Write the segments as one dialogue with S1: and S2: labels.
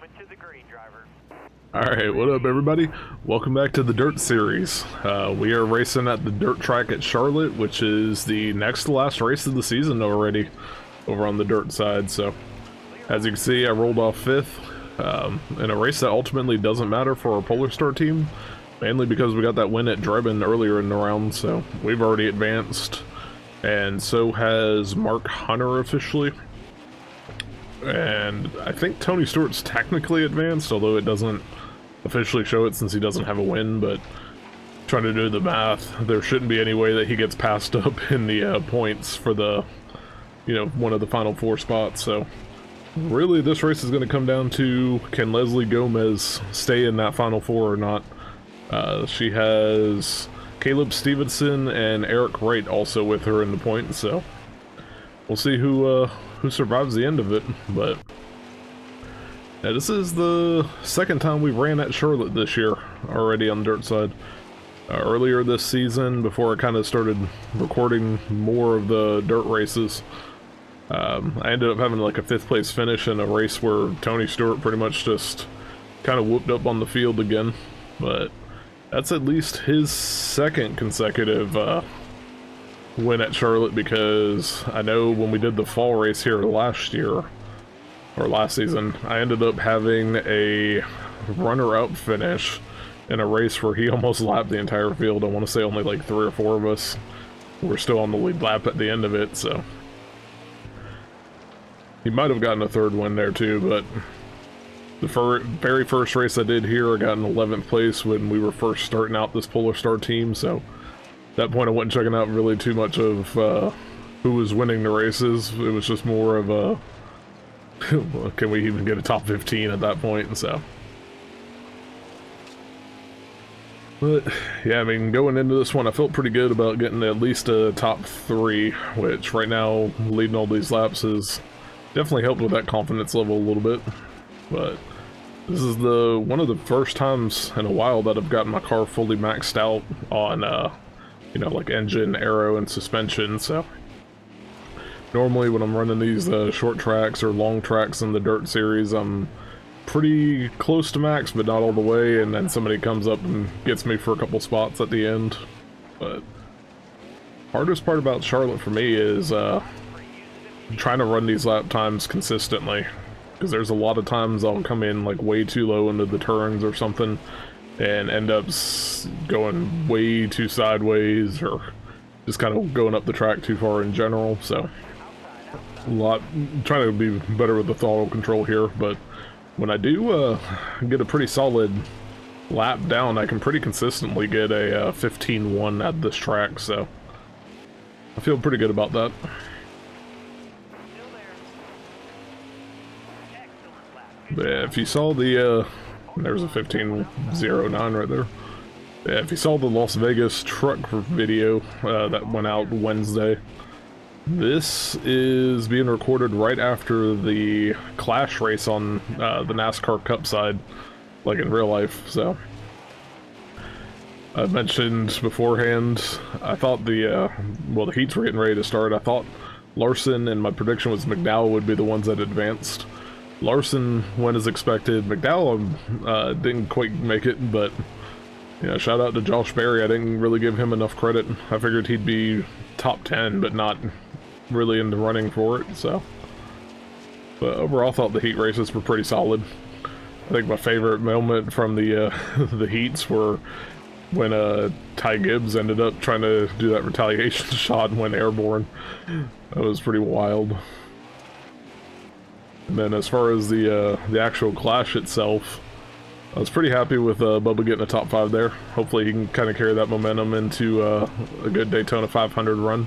S1: coming to the green, driver.
S2: Alright, what up everybody? Welcome back to the Dirt series. We are racing at the dirt track at Charlotte, which is the next to last race of the season already, over on the dirt side. So, as you can see, I rolled off 5th, in a race that ultimately doesn't matter for our Polar Star team, mainly because we got that win at Drebin earlier in the round, so we've already advanced, and so has Mark Hunter officially. And I think Tony Stewart's technically advanced, although it doesn't officially show it since he doesn't have a win, but trying to do the math, there shouldn't be any way that he gets passed up in the points for the, one of the final 4 spots. So really this race is going to come down to, can Leslie Gomez stay in that final 4 or not? She has Caleb Stevenson and Eric Wright also with her in the points, so we'll see who survives the end of it. But yeah, this is the second time we ran at Charlotte this year already on the dirt side. Earlier this season, before I kind of started recording more of the dirt races, I ended up having like a 5th place finish in a race where Tony Stewart pretty much just kind of whooped up on the field again. But that's at least his 2nd consecutive win at Charlotte, because I know when we did the fall race here last year, or last season, I ended up having a runner-up finish in a race where he almost lapped the entire field. I want to say only like 3 or 4 of us were still on the lead lap at the end of it, so he might have gotten a 3rd win there too. But the very first race I did here, I got in 11th place when we were first starting out this Polar Star team, so at that point I wasn't checking out really too much of who was winning the races. It was just more of a can we even get a top 15 at that point, and so. But yeah, I mean, going into this one I felt pretty good about getting at least a top 3, which right now leading all these laps has definitely helped with that confidence level a little bit. But this is one of the first times in a while that I've gotten my car fully maxed out on like engine, aero, and suspension. So normally when I'm running these short tracks or long tracks in the dirt series, I'm pretty close to max, but not all the way, and then somebody comes up and gets me for a couple spots at the end. But hardest part about Charlotte for me is trying to run these lap times consistently, because there's a lot of times I'll come in like way too low into the turns or something and end up going way too sideways, or just kind of going up the track too far in general. So trying to be better with the throttle control here, but when I do get a pretty solid lap down, I can pretty consistently get a 15-1 at this track, so I feel pretty good about that. But yeah, if you saw the there's a 15.09 right there. Yeah, if you saw the Las Vegas truck video that went out Wednesday, this is being recorded right after the Clash race on the NASCAR Cup side, like in real life. So I mentioned beforehand, I thought the heats were getting ready to start. I thought Larson, and my prediction was McDowell would be the ones that advanced. Larson went as expected. McDowell didn't quite make it, but shout out to Josh Berry. I didn't really give him enough credit. I figured he'd be top 10, but not really in the running for it. So, but overall, I thought the heat races were pretty solid. I think my favorite moment from the the heats were when Ty Gibbs ended up trying to do that retaliation shot and went airborne. That was pretty wild. And then as far as the actual Clash itself, I was pretty happy with Bubba getting a top 5 there. Hopefully he can kind of carry that momentum into a good Daytona 500 run.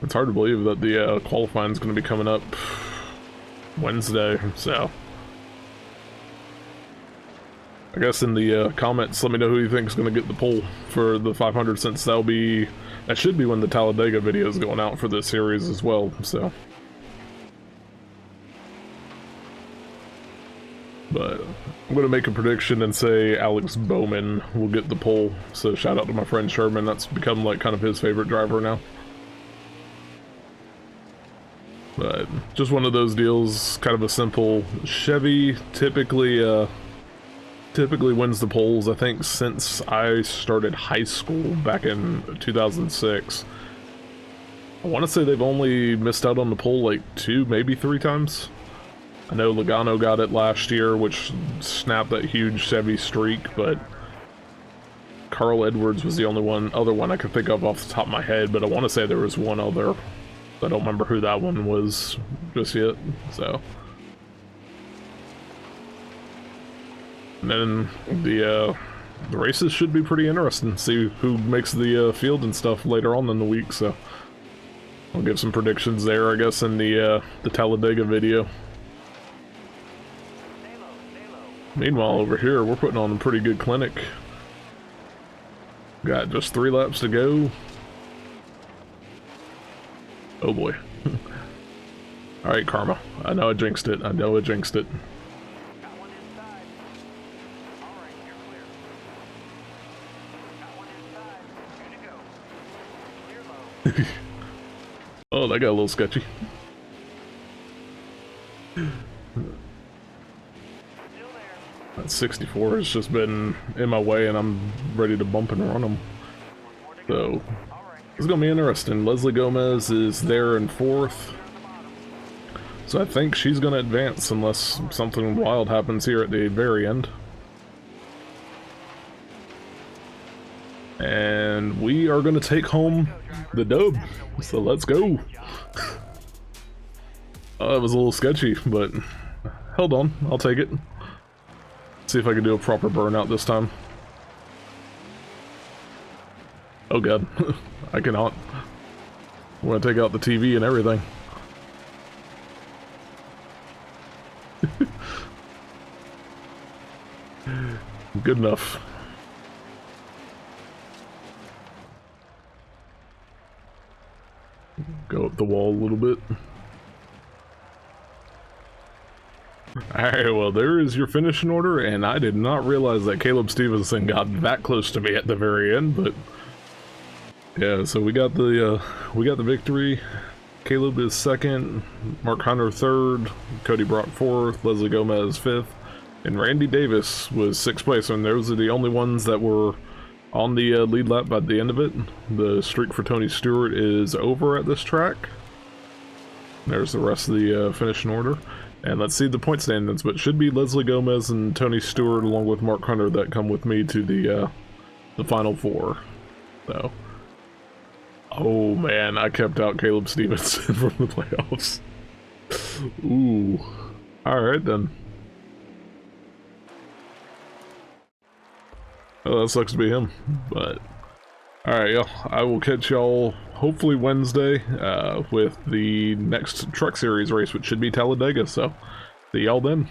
S2: It's hard to believe that the qualifying is going to be coming up Wednesday, so I guess in the comments let me know who you think is going to get the pole for the 500, since that should be when the Talladega video is going out for this series as well. So, but I'm going to make a prediction and say Alex Bowman will get the pole. So shout out to my friend Sherman. That's become like kind of his favorite driver now. But just one of those deals, kind of a simple Chevy. Typically wins the polls, I think, since I started high school back in 2006. I want to say they've only missed out on the poll like 2, maybe 3 times. I know Logano got it last year, which snapped that huge Chevy streak, but Carl Edwards was the only other one I could think of off the top of my head, but I want to say there was one other. I don't remember who that one was just yet, so. And then the races should be pretty interesting. See who makes the field and stuff later on in the week, so. I'll give some predictions there, I guess, in the Talladega video. Meanwhile, over here, we're putting on a pretty good clinic. Got just 3 laps to go. Oh boy. Alright, Karma. I know I jinxed it. I know I jinxed it. Oh, that got a little sketchy. That 64 has just been in my way, and I'm ready to bump and run them. So, it's gonna be interesting. Leslie Gomez is there in 4th. So I think she's gonna advance unless something wild happens here at the very end. And we are gonna take home the dub. So let's go. Oh, that was a little sketchy, but held on. I'll take it. See if I can do a proper burnout this time. Oh god, I cannot. I want to take out the TV and everything. Good enough. Go up the wall a little bit. Alright, well, there is your finishing order, and I did not realize that Caleb Stevenson got that close to me at the very end, but yeah, so we got the victory. Caleb is 2nd, Mark Hunter 3rd, Cody Brock 4th, Leslie Gomez 5th, and Randy Davis was 6th place, and those are the only ones that were on the lead lap by the end of it. The streak for Tony Stewart is over at this track. There's the rest of the finishing order. And let's see the point standings, but it should be Leslie Gomez and Tony Stewart along with Mark Hunter that come with me to the final 4. So, oh man, I kept out Caleb Stevenson from the playoffs. Ooh, all right then. Oh, that sucks to be him, but all right, y'all. I will catch y'all hopefully Wednesday with the next Truck Series race, which should be Talladega. So, see y'all then.